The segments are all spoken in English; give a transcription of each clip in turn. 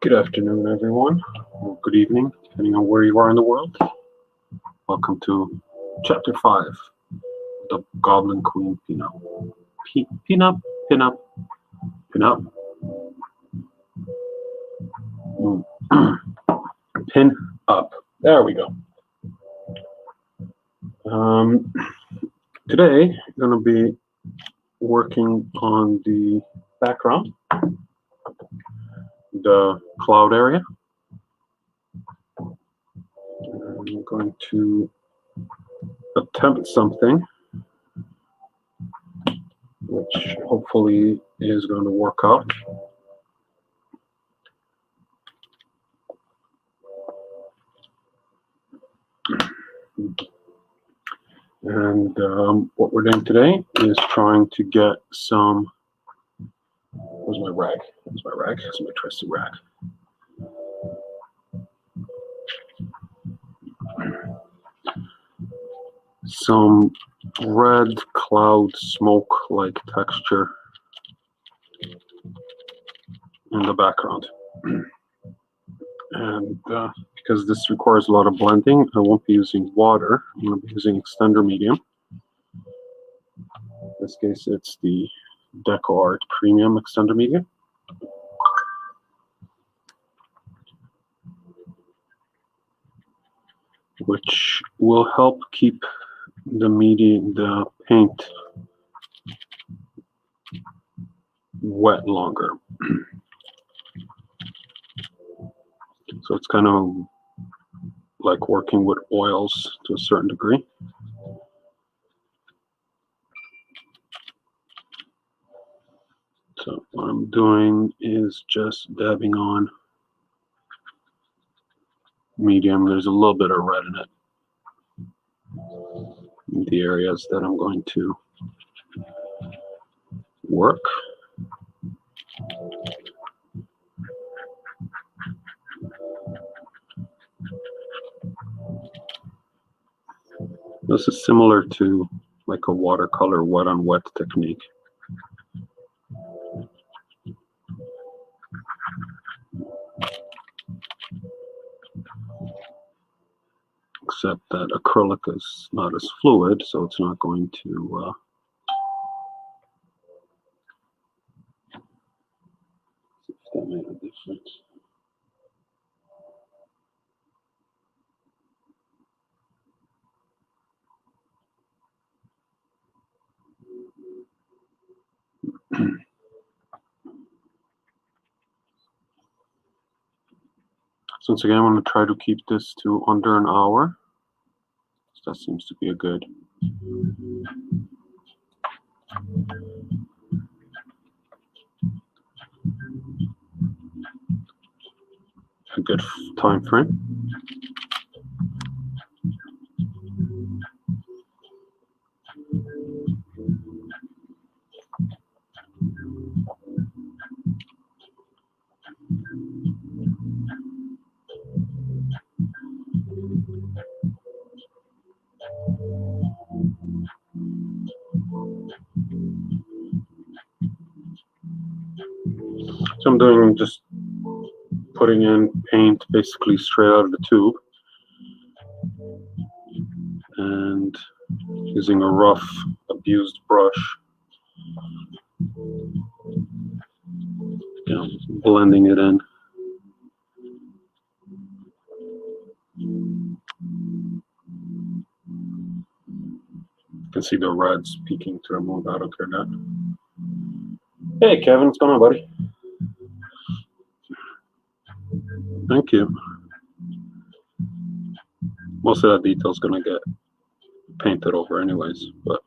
Good afternoon, everyone, or good evening, depending on where you are in the world. Welcome to Chapter 5, the Goblin Queen Pin-Up. Pin-Up, Pin-Up, Pin-Up. Pin up. There we go. Today, I'm going to be working on the background, the cloud area. I'm going to attempt something which hopefully is going to work out. And what we're doing today is trying to get some. Where's my rag? There's my rag. That's my trusty rag. Some red cloud smoke-like texture in the background. And because this requires a lot of blending, I won't be using water. I'm going to be using extender medium. In this case, it's the Deco Art Premium extender medium. Which will help keep the paint wet longer. So it's kind of like working with oils to a certain degree. So what I'm doing is just dabbing on medium. There's a little bit of red in it. In the areas that I'm going to work. This is similar to like a watercolor wet on wet technique. Except that acrylic is not as fluid, so it's not going to see if that made a difference. So once again, I'm going to try to keep this to under an hour. So that seems to be a good time frame. So I'm doing just putting in paint basically straight out of the tube and using a rough abused brush, blending it in. You can see the reds peeking through. I don't care that. Hey Kevin, what's going on, buddy? Thank you. Most of that detail is going to get painted over anyways, but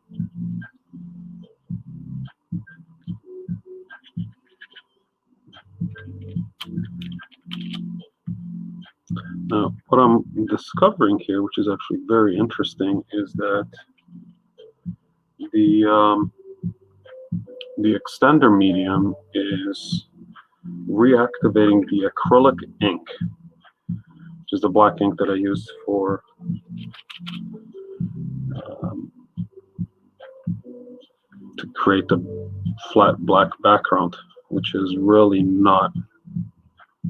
now what I'm discovering here, which is actually very interesting, is that the extender medium is reactivating the acrylic ink, which is the black ink that I used for to create the flat black background, which is really not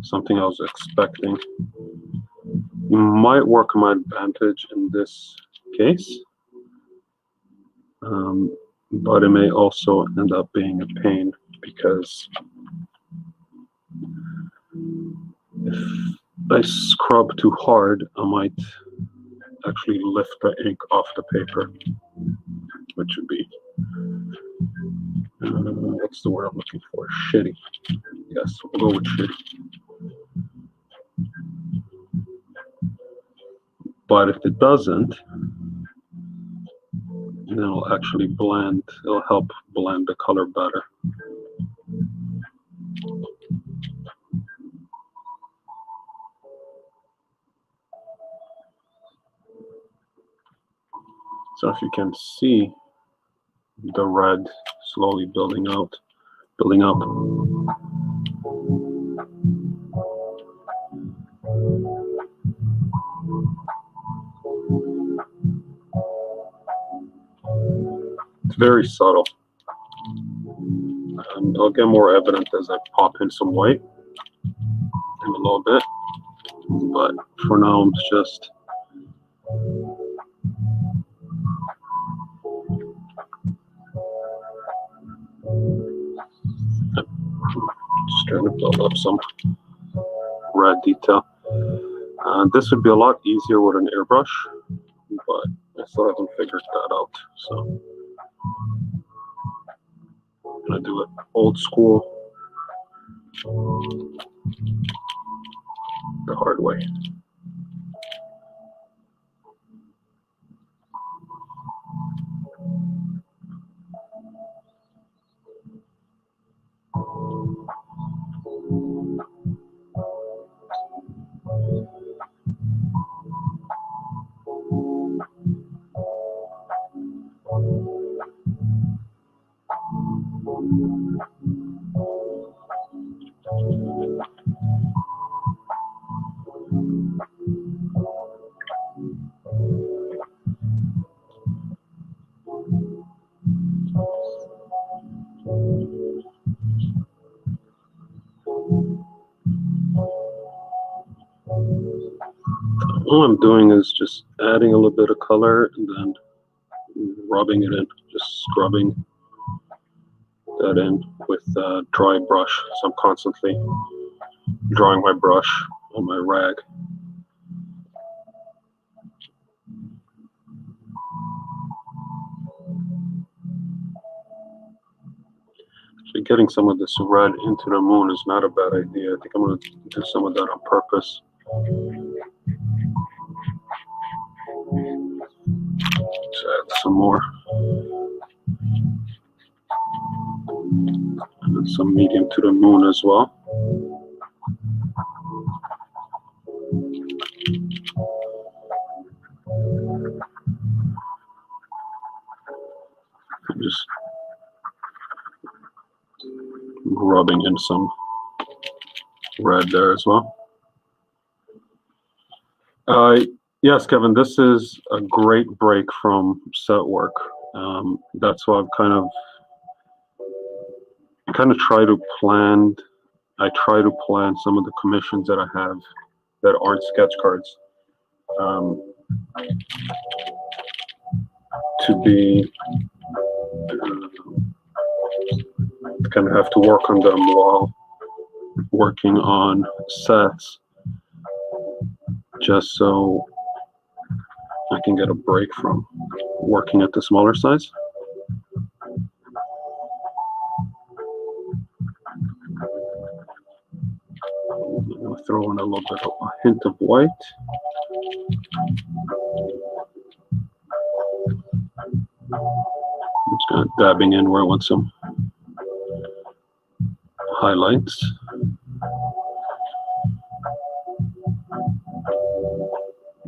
something I was expecting. Might work to my advantage in this case, but it may also end up being a pain because if I scrub too hard, I might actually lift the ink off the paper, which would be, what's the word I'm looking for? Shitty. Yes, we'll go with shitty. But if it doesn't, then it'll actually blend, it'll help blend the color better. So if you can see the red slowly building up. It's very subtle. And it'll get more evident as I pop in some white in a little bit. But for now, I'm just trying to build up some red detail. This would be a lot easier with an airbrush, but I still haven't figured that out. So I'm gonna do it old school, the hard way. All I'm doing is just adding a little bit of color and then rubbing it in, just scrubbing that in with a dry brush. So I'm constantly drawing my brush on my rag. Actually, getting some of this red into the moon is not a bad idea. I think I'm going to do some of that on purpose. Let's add some more. And some medium to the moon as well. I'm just rubbing in some red there as well. Yes, Kevin, this is a great break from set work. That's why I've kind of try to plan. I try to plan some of the commissions that I have that aren't sketch cards to be kind of have to work on them while working on sets, just so I can get a break from working at the smaller size. I'm going to throw in a little bit of a hint of white. I'm just kind of dabbing in where I want some highlights.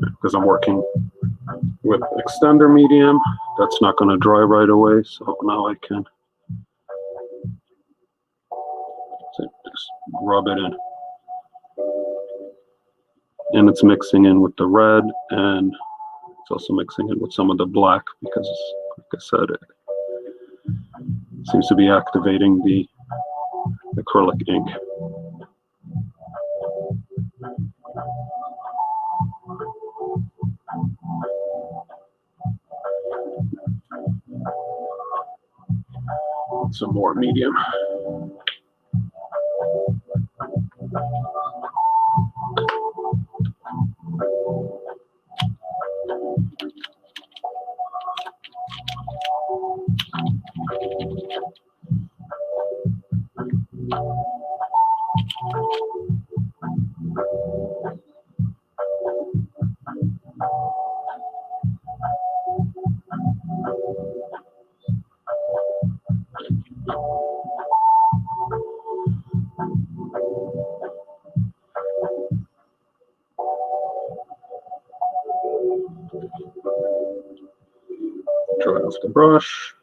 Because I'm working with extender medium, that's not going to dry right away, so now I can just rub it in. And it's mixing in with the red, and it's also mixing in with some of the black because, like I said, it seems to be activating the acrylic ink. Some more medium. Dry off the brush.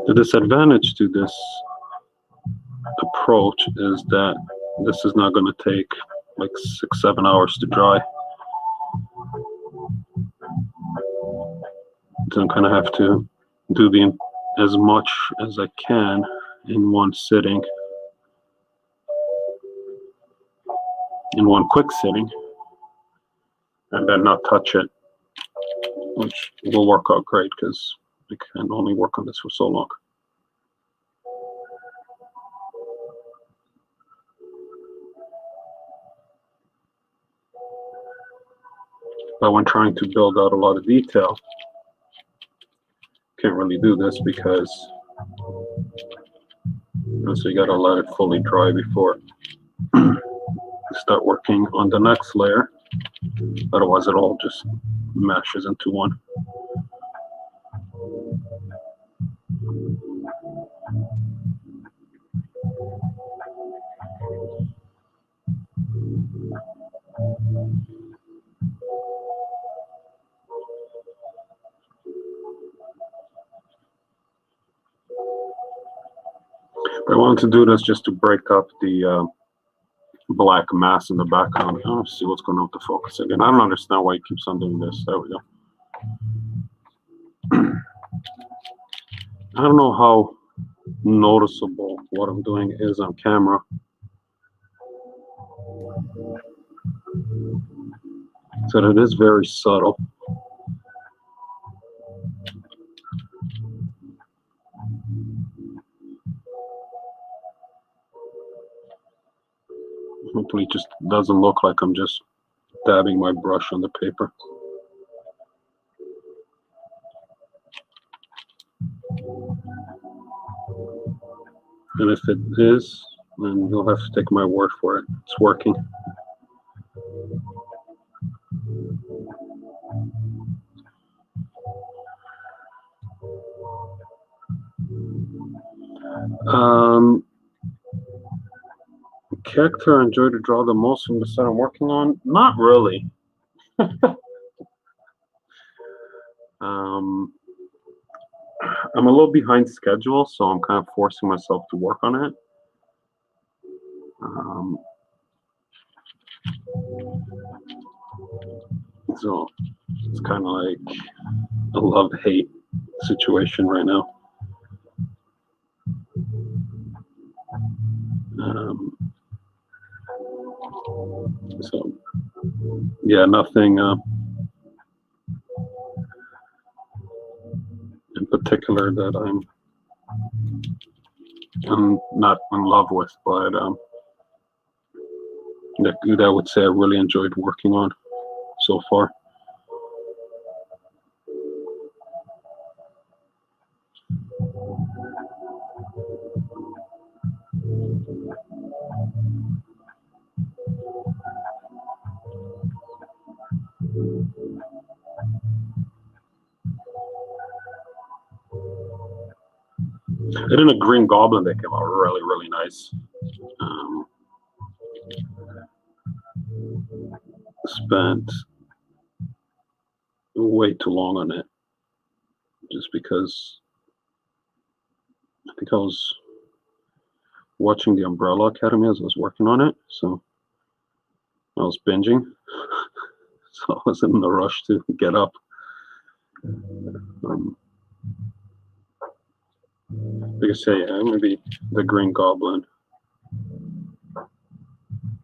The disadvantage to this approach is that this is not going to take like 6-7 hours to dry. So I'm kind of have to do as much as I can in one sitting, in one quick sitting, and then not touch it, which will work out great because I can only work on this for so long. But when trying to build out a lot of detail, can't really do this because so you gotta let it fully dry before you start working on the next layer. Otherwise it all just mashes into one. But I wanted to do this just to break up the black mass in the background. Let's see what's going on with the focus again. I don't understand why it keeps on doing this. There we go. I don't know how noticeable what I'm doing is on camera. So it is very subtle. Hopefully it just doesn't look like I'm just dabbing my brush on the paper. And if it is, then you'll have to take my word for it. It's working. Character I enjoy to draw the most from the set I'm working on? Not really. I'm a little behind schedule, so I'm kind of forcing myself to work on it. So it's kind of like a love-hate situation right now. So yeah, nothing in particular that I'm not in love with, but that I would say I really enjoyed working on so far. I did a green goblin that came out really, really nice. Spent way too long on it just because I think I was watching the Umbrella Academy as I was working on it, so I was binging. So I was in a rush to get up. You could say maybe the Green Goblin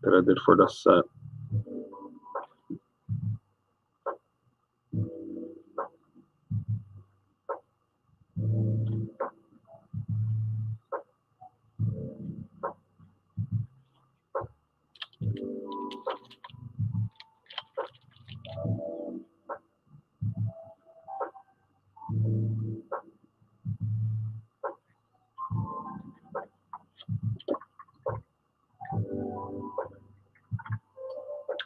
that I did for the set.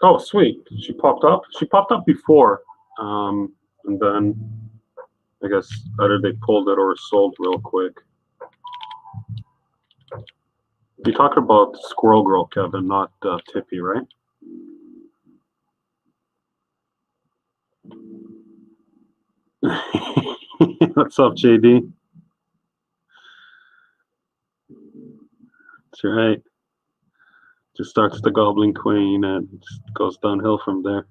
Oh, sweet. She popped up. She popped up before. And then I guess either they pulled it or sold real quick. You're talking about Squirrel Girl, Kevin, not Tippy, right? What's up, JD? That's right. Just starts the Goblin Queen and just goes downhill from there.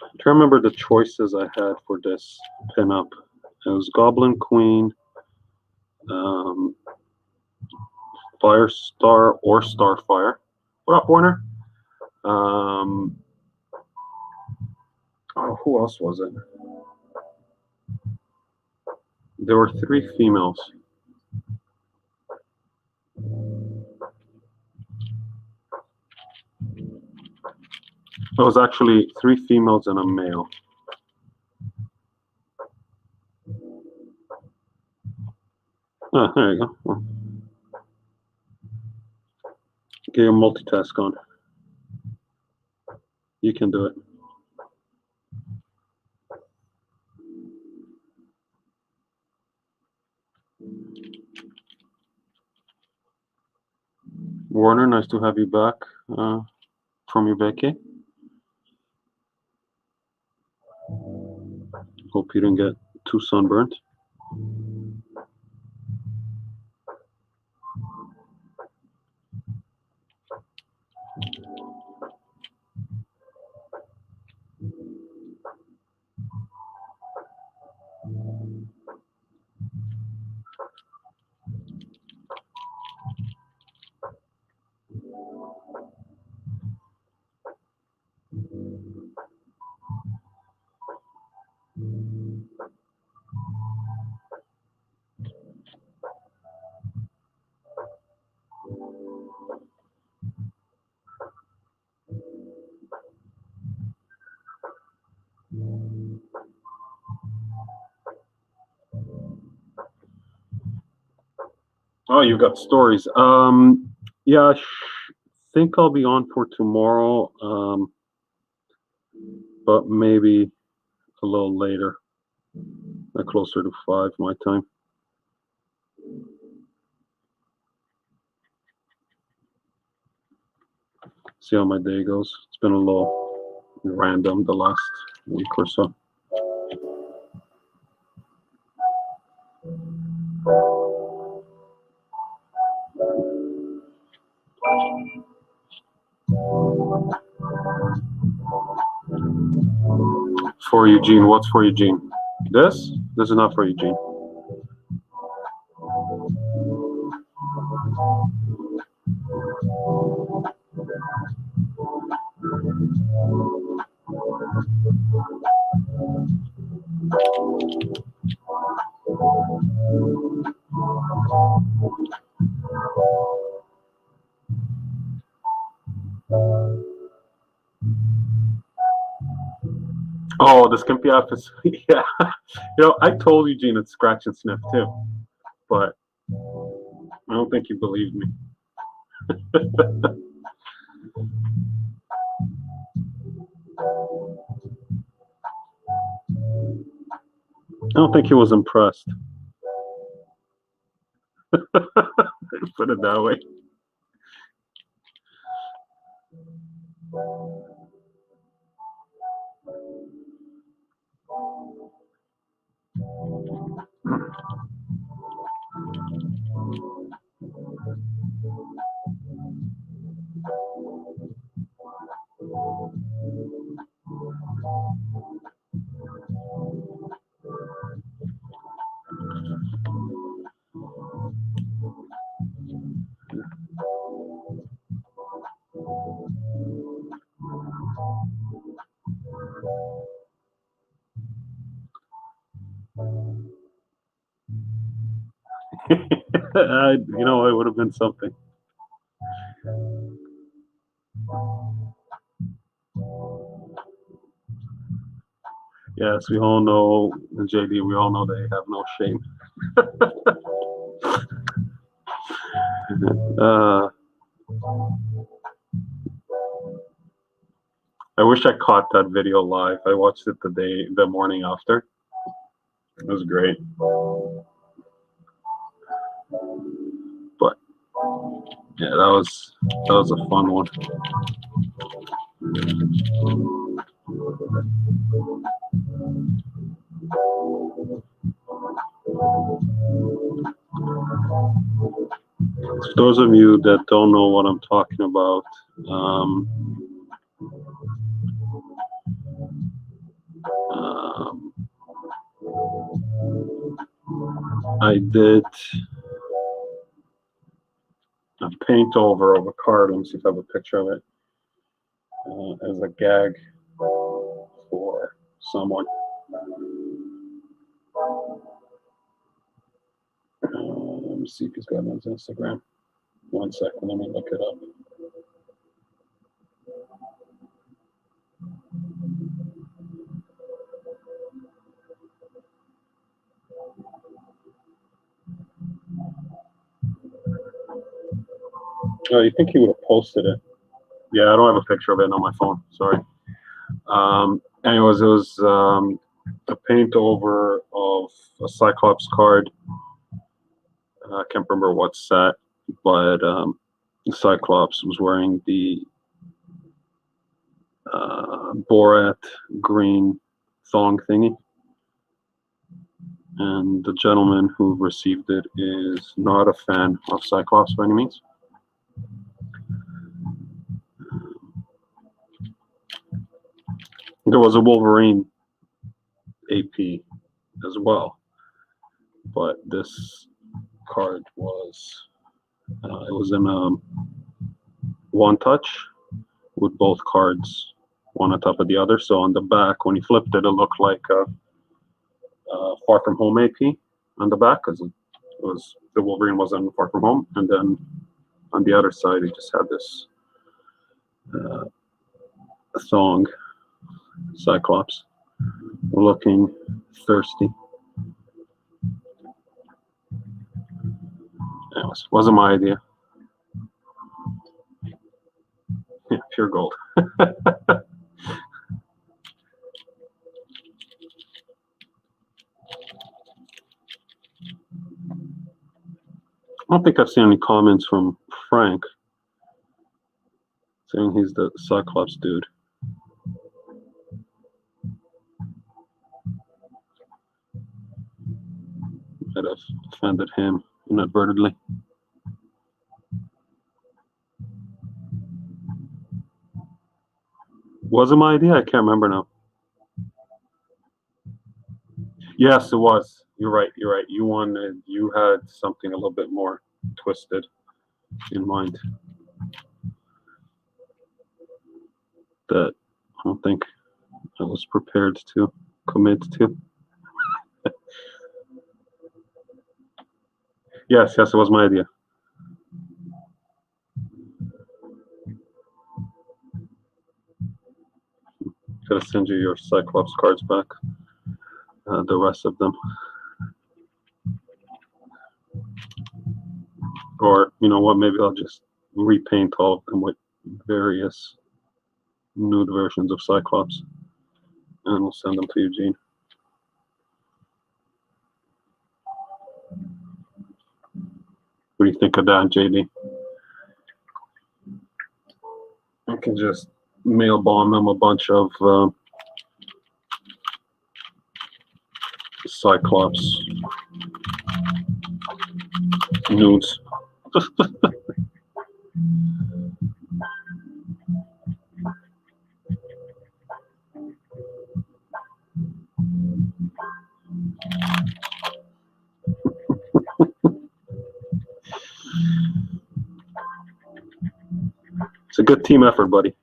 I try to remember the choices I had for this pinup. It was Goblin Queen, Firestar or Starfire. What up, Warner? Oh, who else was it? There were 3 females. It was actually 3 females and a male. Oh, there you go. Well, get your multitask on. You can do it. Warner, nice to have you back from your vacay. Hope you didn't get too sunburnt. Oh, you got stories. Yeah, I think I'll be on for tomorrow, but maybe a little later, closer to 5 my time. See how my day goes. It's been a little random the last week or so. For Eugene, what's for Eugene? This? This is not for Eugene. Oh, the skimpy office. Yeah. I told Eugene it's scratch and sniff too, but I don't think he believed me. I don't think he was impressed. Put it that way. It would have been something. Yes, we all know, JD, we all know they have no shame. I wish I caught that video live. I watched it the morning after. It was great. But yeah, that was a fun one. For those of you that don't know what I'm talking about, I did a paint over of a card. Let me see if I have a picture of it as a gag for someone. Let me see if he's got it on his Instagram. 1 second, let me look it up. Oh, you think he would have posted it? Yeah, I don't have a picture of it on my phone. Sorry. Anyways, it was a paint over of a Cyclops card. I can't remember what set, but Cyclops was wearing the Borat green thong thingy. And the gentleman who received it is not a fan of Cyclops by any means. There was a Wolverine AP as well, but this card was it was in one touch with both cards one on top of the other. So on the back, when he flipped it, it looked like a Far From Home AP on the back, because it was the Wolverine wasn't Far From Home, and then on the other side, he just had this thong Cyclops looking thirsty. Anyways, wasn't my idea. Yeah, pure gold. I don't think I've seen any comments from Frank saying he's the Cyclops dude. Might have offended him inadvertently. Was it my idea? I can't remember now. Yes, it was. You're right. You're right. You had something a little bit more twisted in mind that I don't think I was prepared to commit to. Yes, it was my idea. Gotta send you your Cyclops cards back. The rest of them. Or, you know what, maybe I'll just repaint all of them with various nude versions of Cyclops. And we'll send them to Eugene. What do you think of that, JD? I can just mail bomb him a bunch of Cyclops nudes. It's a good team effort, buddy.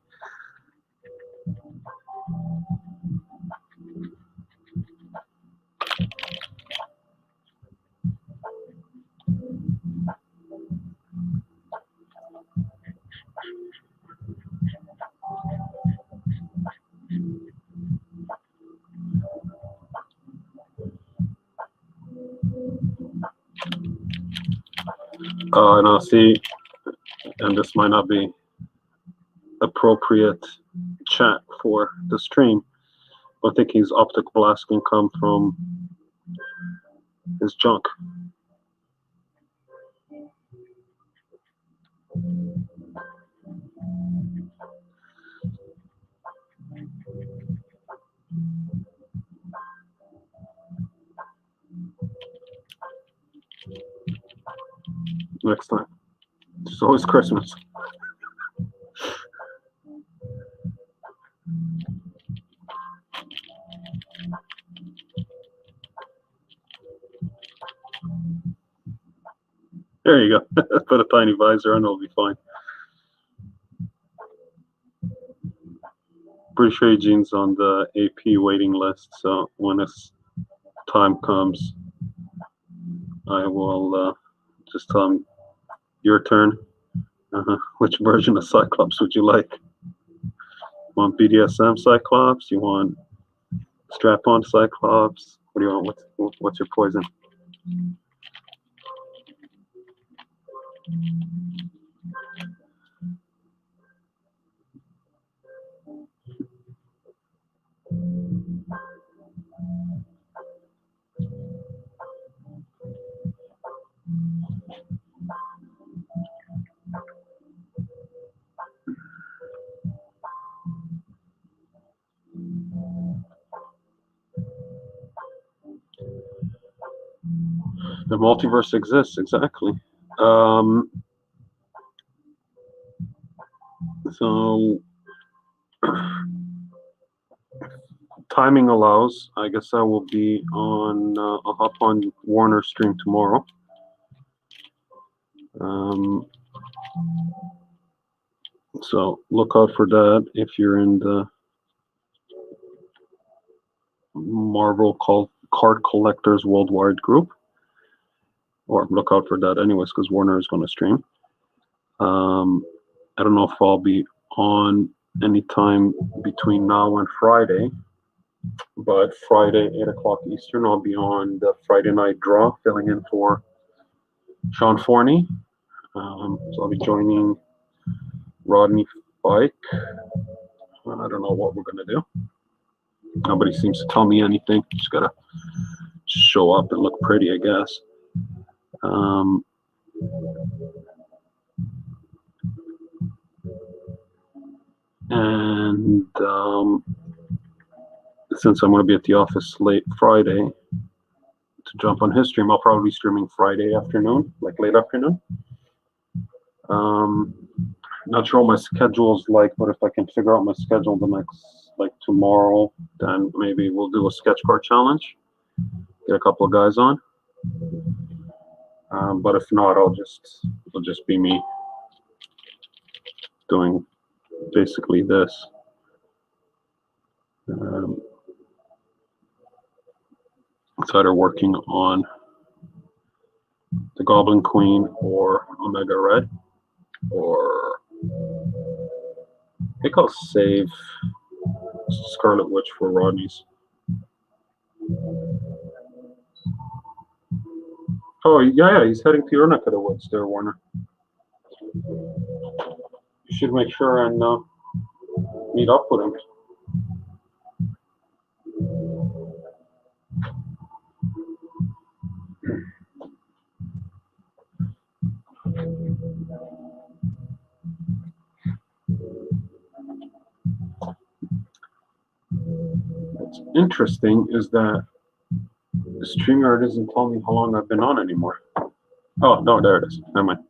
Now see, and this might not be appropriate chat for the stream. I think his optic blast can come from his junk. Next time. It's always Christmas. There you go. Put a tiny visor and it'll be fine. Pretty sure Eugene's on the AP waiting list, so when his time comes, I will just tell him, your turn. Which version of Cyclops would you like? Want BDSM Cyclops? You want strap-on Cyclops? What do you want? What's your poison? The multiverse exists, exactly. So timing allows, I guess I will be on, I'll hop on Warner's stream tomorrow. So look out for that if you're in the Marvel Card Collectors Worldwide group. Or look out for that anyways, because Warner is going to stream. I don't know if I'll be on anytime between now and Friday, but Friday, 8 o'clock Eastern, I'll be on the Friday night draw, filling in for Sean Forney. So I'll be joining Rodney Fike. I don't know what we're going to do. Nobody seems to tell me anything. Just got to show up and look pretty, I guess. And since I'm going to be at the office late Friday to jump on his stream, I'll probably be streaming Friday afternoon, like late afternoon. Not sure what my schedule's like, but if I can figure out my schedule the next, like tomorrow, then maybe we'll do a sketch card challenge. Get a couple of guys on. But if not, it'll just be me doing basically this. It's either working on the Goblin Queen or Omega Red, or I think I'll save Scarlet Witch for Rodney's. Oh, yeah, he's heading to your neck of the woods there, Warner. You should make sure and meet up with him. What's interesting is that the StreamYard doesn't tell me how long I've been on anymore. Oh, no, there it is. Never mind.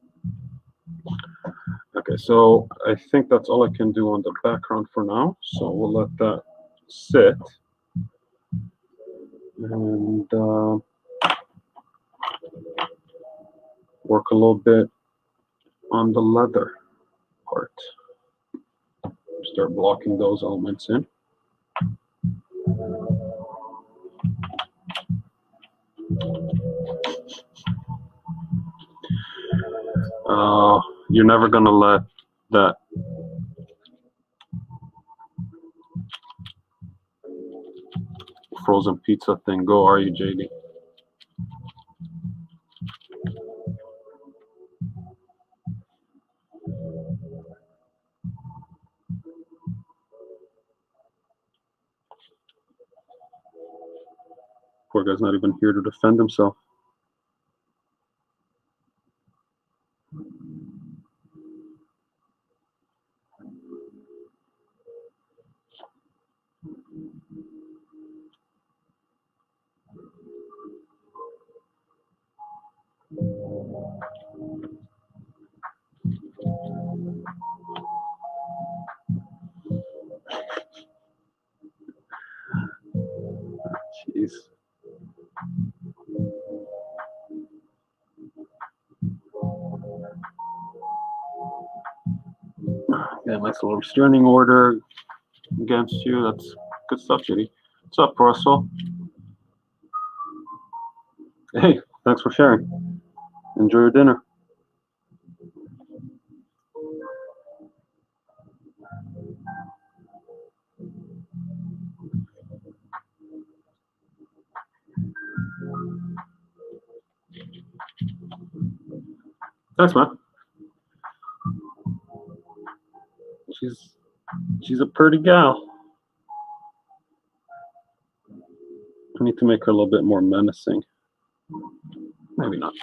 Okay, so I think that's all I can do on the background for now. So we'll let that sit. And work a little bit on the leather part. Start blocking those elements in. You're never gonna let that frozen pizza thing go, are you, JD? Poor guy's not even here to defend himself. Jeez. Yeah, nice little restraining order against you. That's good stuff, Judy. What's up, Russell? Hey, thanks for sharing. Enjoy your dinner. Thanks, man. She's a pretty gal. I need to make her a little bit more menacing. Maybe not.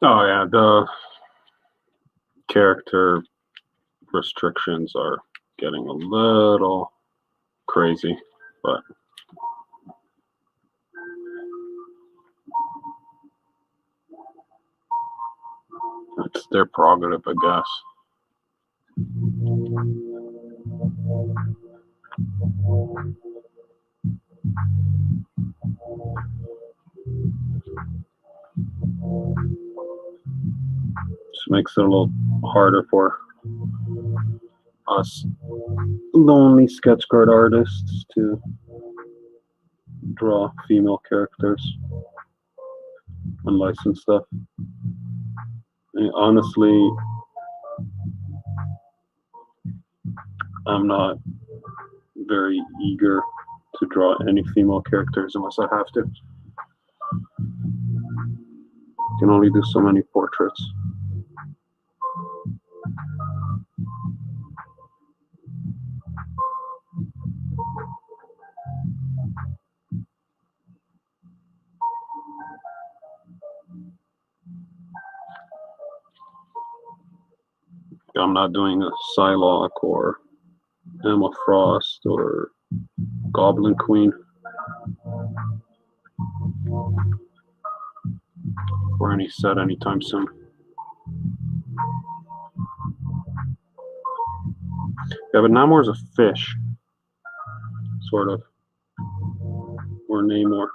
Oh yeah, the character restrictions are getting a little crazy, but it's their prerogative, I guess. Just makes it a little harder for us lonely sketch card artists to draw female characters and license stuff. And honestly, I'm not very eager to draw any female characters unless I have to. Can only do so many portraits. I'm not doing a Psylocke or Emma Frost or Goblin Queen or any set anytime soon. Yeah, but Namor's a fish, sort of, or Namor.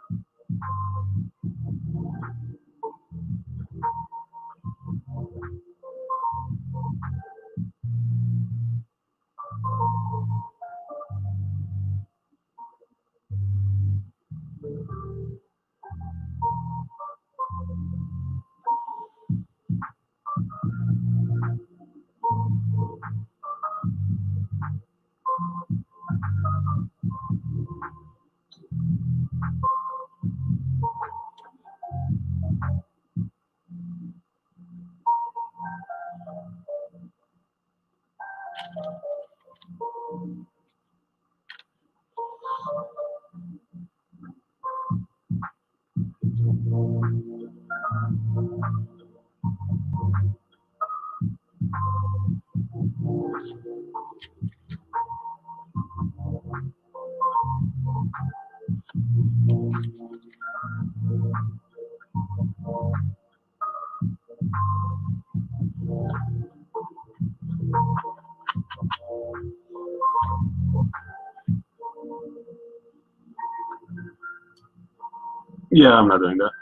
Yeah, I'm not doing that.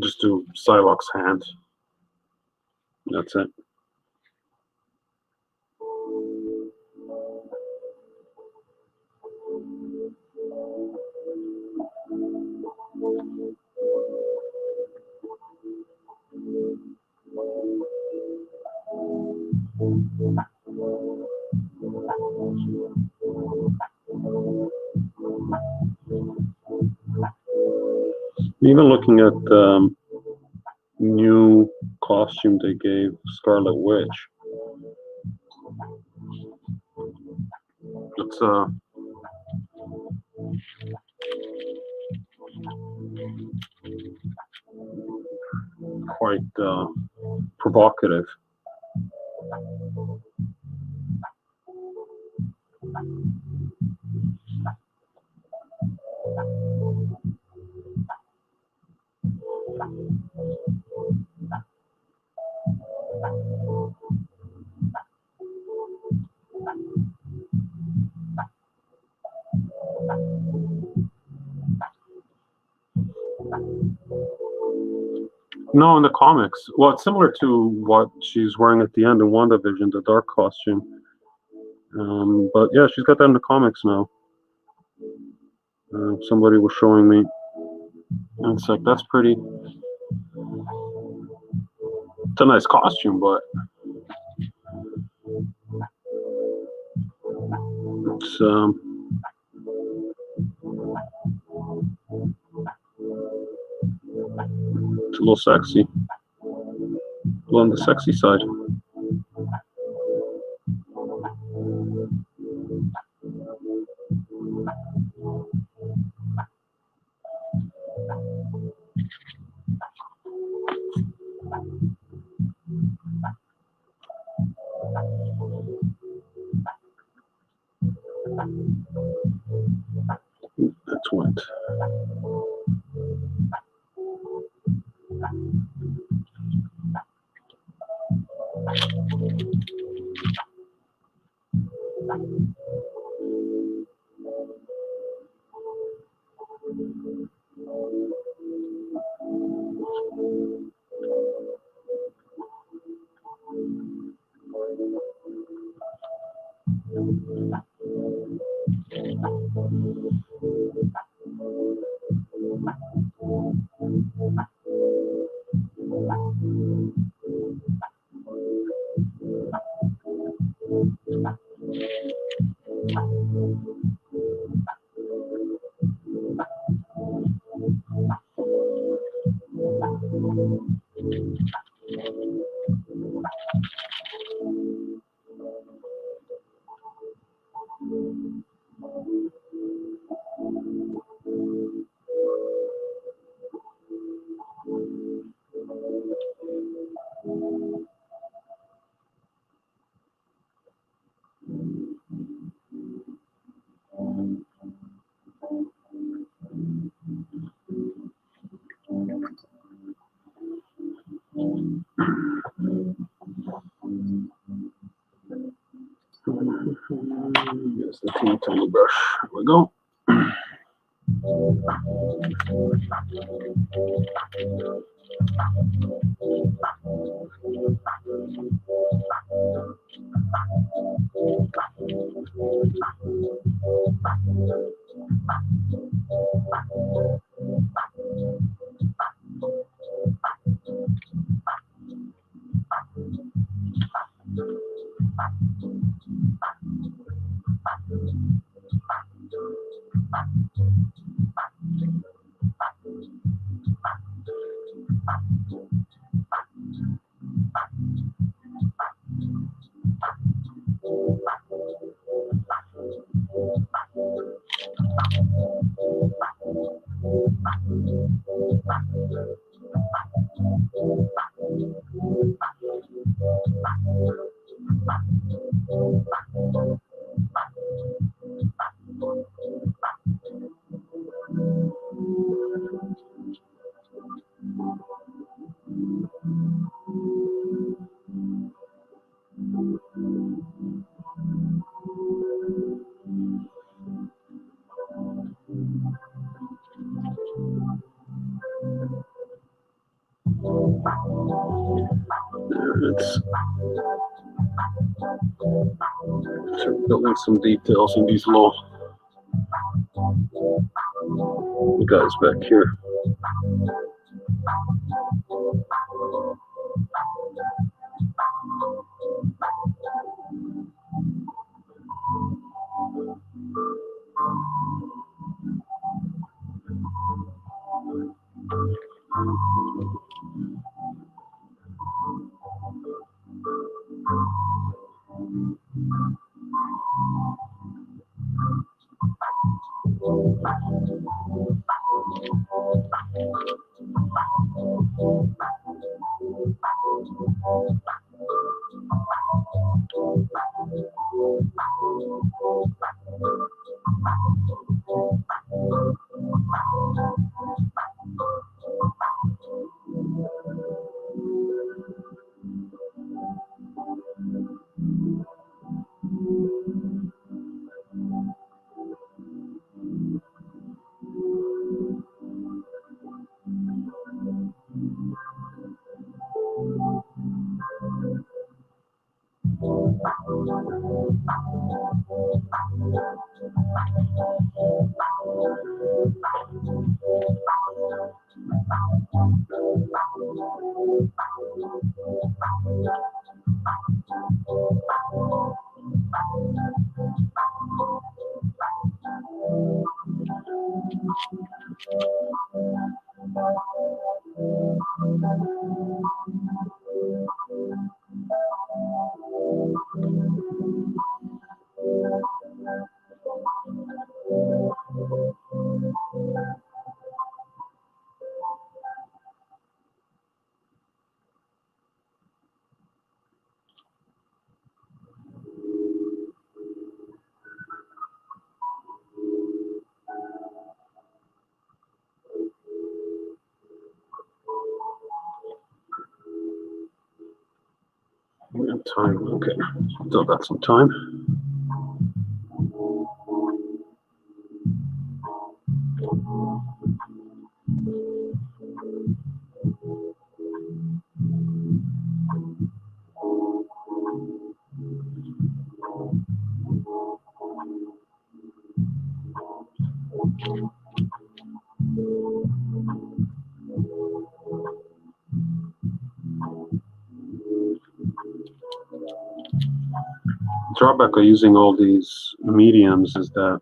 Just do Psylocke's hand. That's it. Even looking at the new costume they gave Scarlet Witch, it's quite provocative. No, in the comics. Well, it's similar to what she's wearing at the end in WandaVision, the dark costume. But yeah, she's got that in the comics now. Somebody was showing me. And it's like, that's pretty. It's a nice costume, but it's a little sexy. A little on the sexy side. That's wet. Here's the teeny tiny brush. Here we go. It's building some details in these little guys back here. We have time. Okay, still got some time. Drawback of using all these mediums is that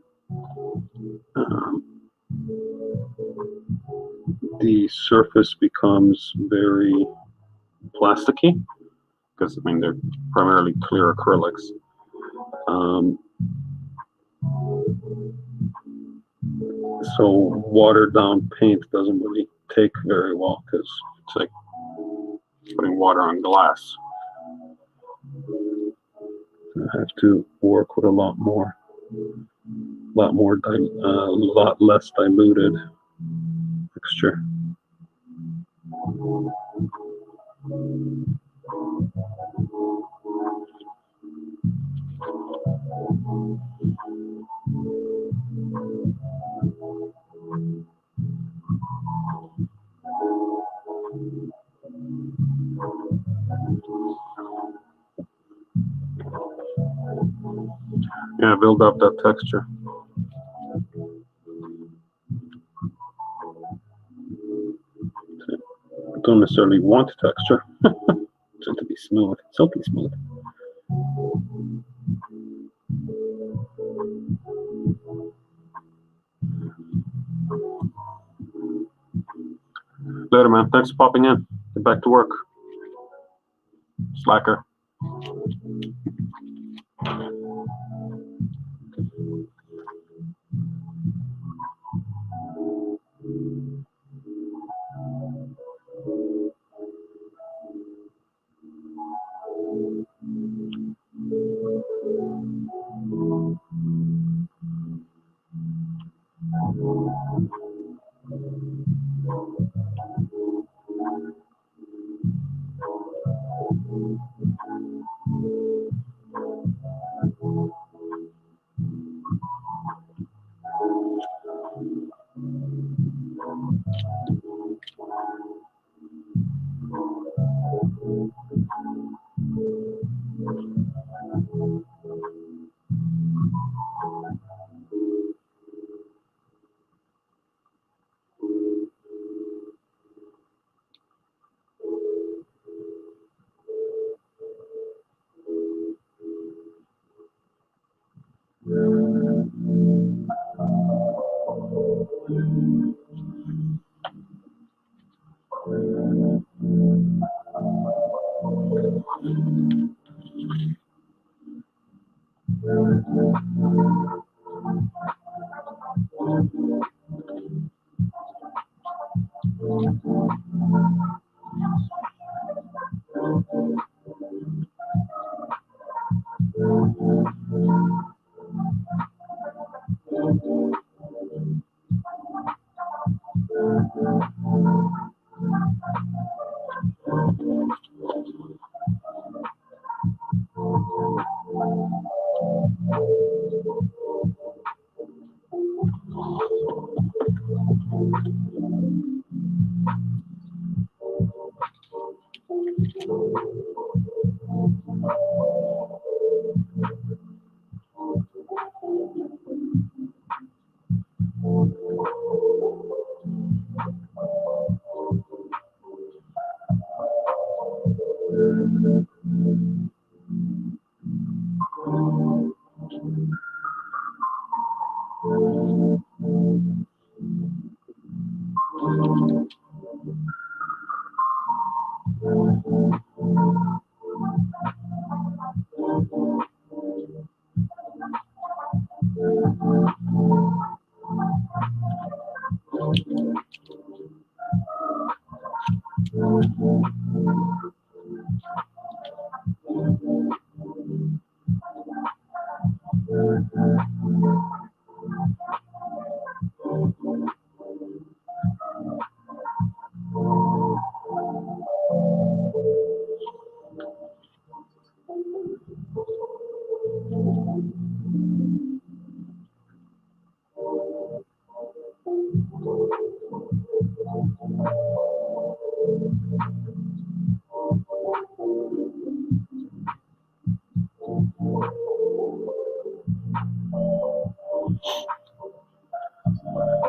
the surface becomes very plasticky, because I mean they're primarily clear acrylics. So watered down paint doesn't really take very well, because it's like putting water on glass. I have to work with a lot less diluted texture. Yeah, build up that texture. I don't necessarily want texture. Just to be smooth, silky smooth. Later, man. Thanks for popping in. Get back to work. Slacker.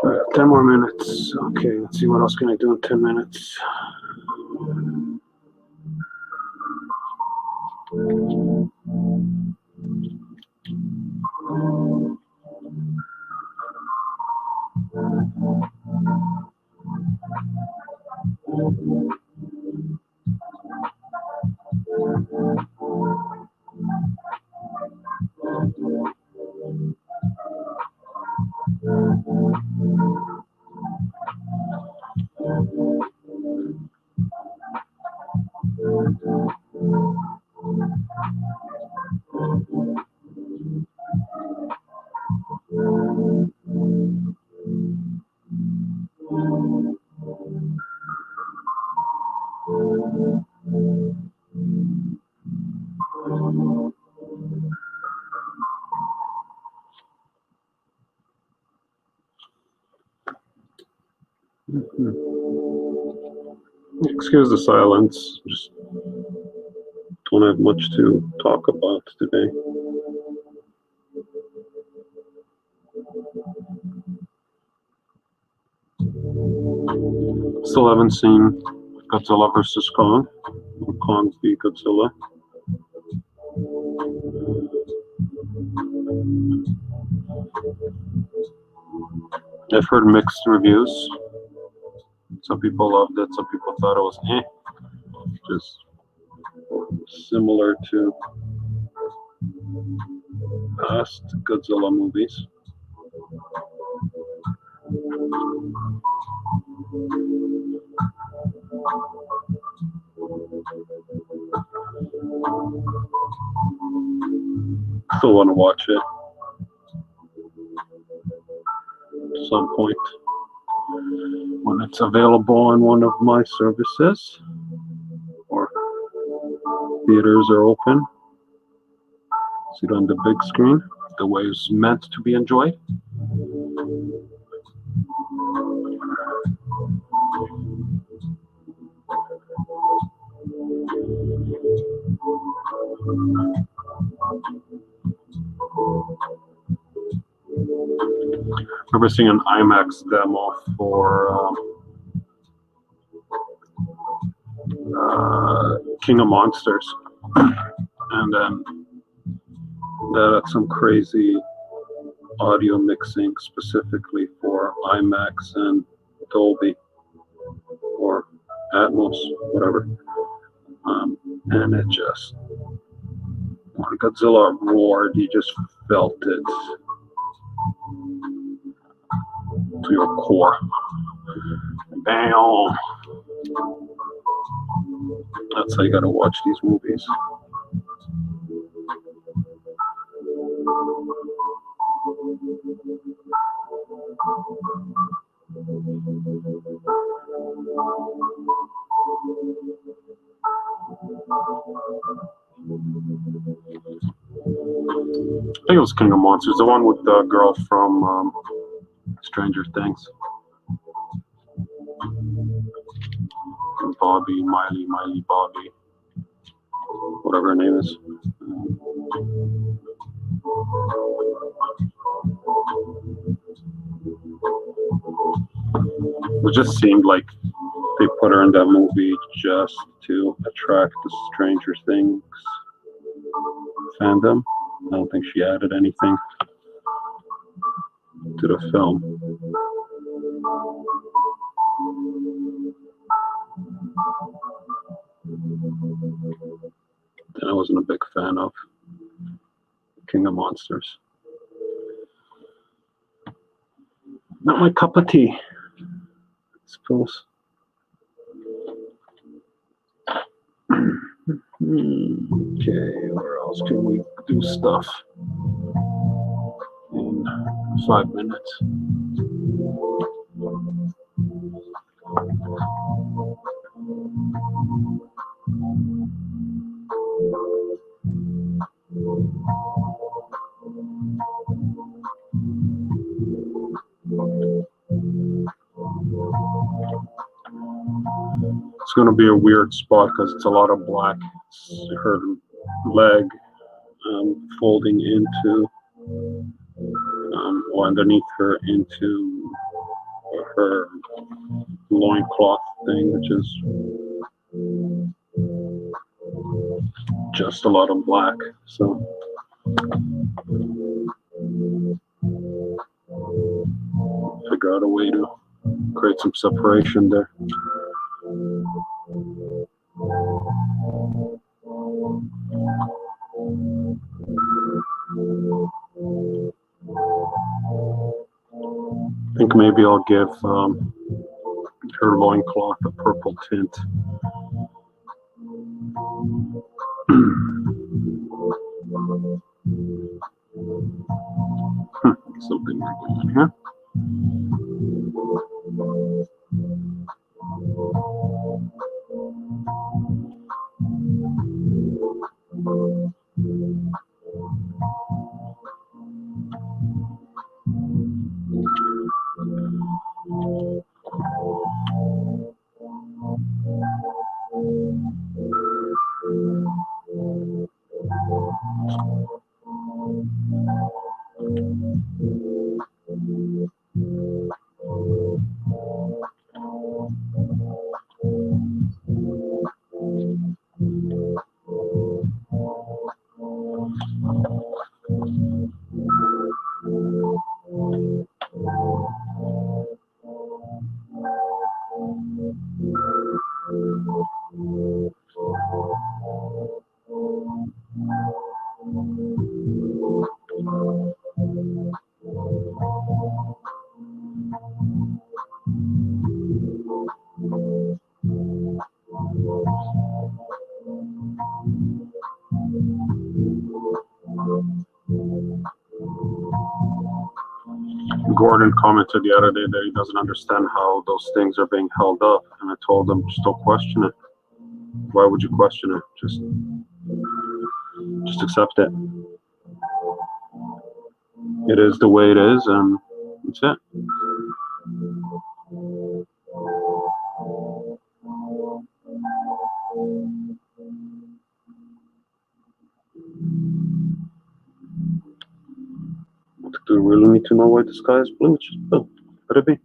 Alright, 10 more minutes. Okay, let's see what else can I do in 10 minutes. Excuse the silence. Just don't have much to talk about today. Still haven't seen Godzilla vs. Kong, or Kong v Godzilla. I've heard mixed reviews. Some people loved it, some people thought it was just similar to past Godzilla movies. Still want to watch it at some point when it's available on one of my services or theaters are open. See it on the big screen the way it's meant to be enjoyed. I remember seeing an IMAX demo for King of Monsters, and then that had some crazy audio mixing specifically for IMAX and Dolby or Atmos, whatever, and it just Godzilla roared, you just felt it to your core. Bam! That's how you gotta watch these movies. I think it was King of Monsters, the one with the girl from Stranger Things. Bobby, Miley, Bobby, whatever her name is. It just seemed like they put her in that movie just to attract the Stranger Things fandom. I don't think she added anything to the film. That I wasn't a big fan of King of Monsters. Not my cup of tea, I suppose. Okay, where else can we do stuff in 5 minutes? It's going to be a weird spot because it's a lot of black. It's her leg folding into, or underneath her into her loincloth thing, which is just a lot of black. So figure out a way to create some separation there. I think maybe I'll give her loincloth a purple tint. Something we're doing here. Gordon commented the other day that he doesn't understand how those things are being held up, and I told him, just don't question it. Why would you question it? Just accept it. It is the way it is, and that's it. Do we really need to know why the sky is blue? It's just blue. Let it be.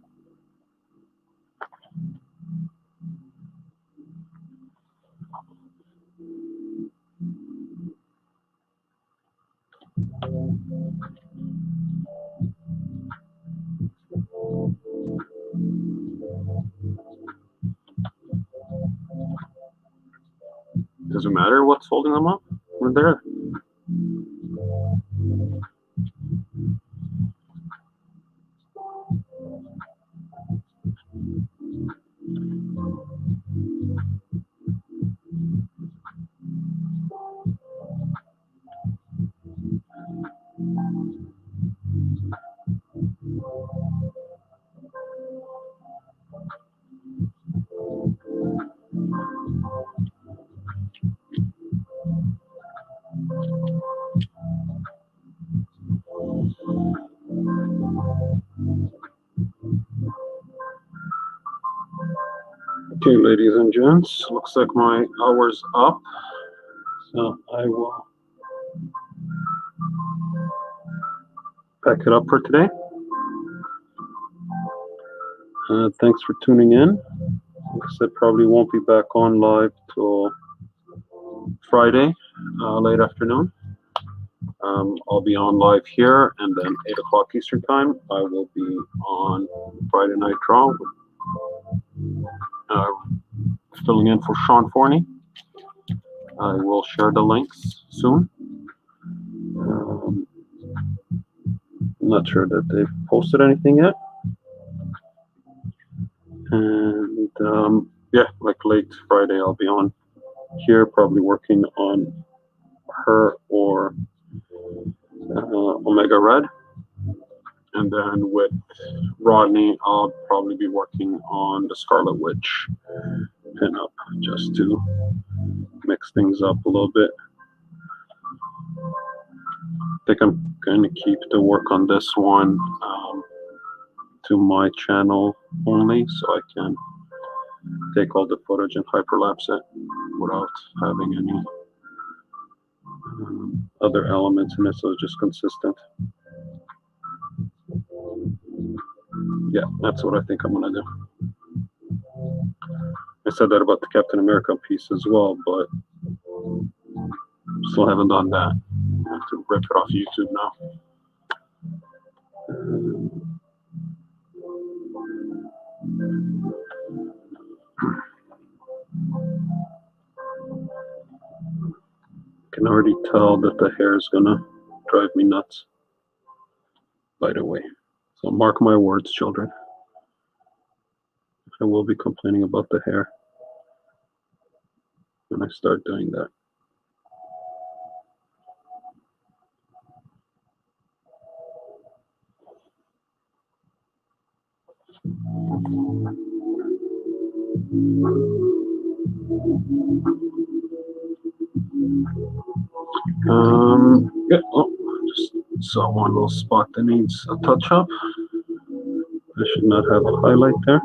Doesn't matter what's holding them up. We're there. Okay, ladies and gents, looks like my hour's up, so I will pack it up for today. Thanks for tuning in. Like I said, probably won't be back on live till Friday, late afternoon. I'll be on live here, and then 8 o'clock Eastern Time, I will be on Friday Night Draw, filling in for Sean Forney. I will share the links soon. I'm not sure that they've posted anything yet. And yeah, like late Friday, I'll be on here, probably working on her or Omega Red. And then with Rodney, I'll probably be working on the Scarlet Witch pinup, just to mix things up a little bit. I think I'm going to keep the work on this one to my channel only, so I can take all the footage and hyperlapse it without having any other elements in it, so it's just consistent. Yeah, that's what I think I'm gonna do. I said that about the Captain America piece as well, but still haven't done that. I have to rip it off YouTube now. Can already tell that the hair is gonna drive me nuts, by the way. So mark my words, children. I will be complaining about the hair when I start doing that. Yeah, oh, just saw one little spot that needs a touch up. I should not have a highlight there.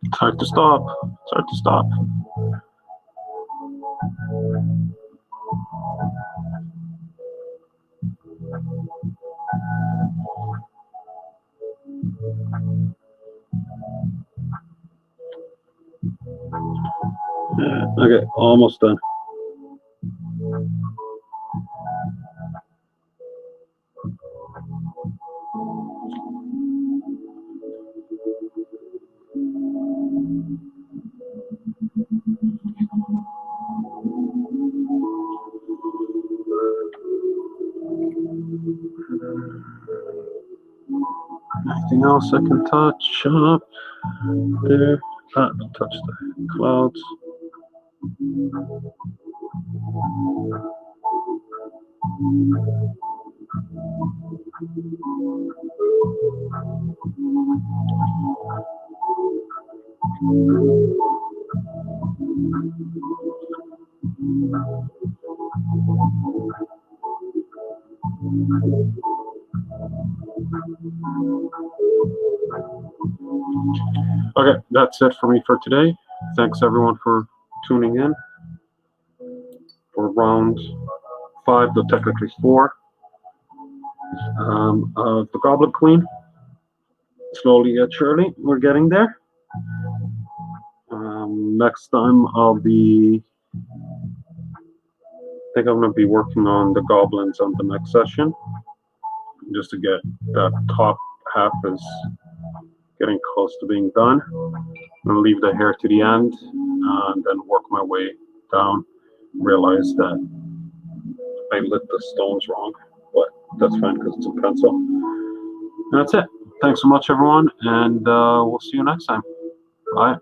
It's hard to stop. It's hard to stop. Yeah, okay, almost done. Anything else I can touch up there? Don't touch the clouds. Okay, that's it for me for today. Thanks everyone for tuning in for round 5, though technically 4, of the Goblin Queen. Slowly yet surely, we're getting there. Next time I think I'm going to be working on the goblins on the next session, just to get that top half is getting close to being done. I'm going to leave the hair to the end and then work my way down. Realize that I lit the stones wrong, but that's fine because it's a pencil. And that's it. Thanks so much, everyone, and we'll see you next time. Bye.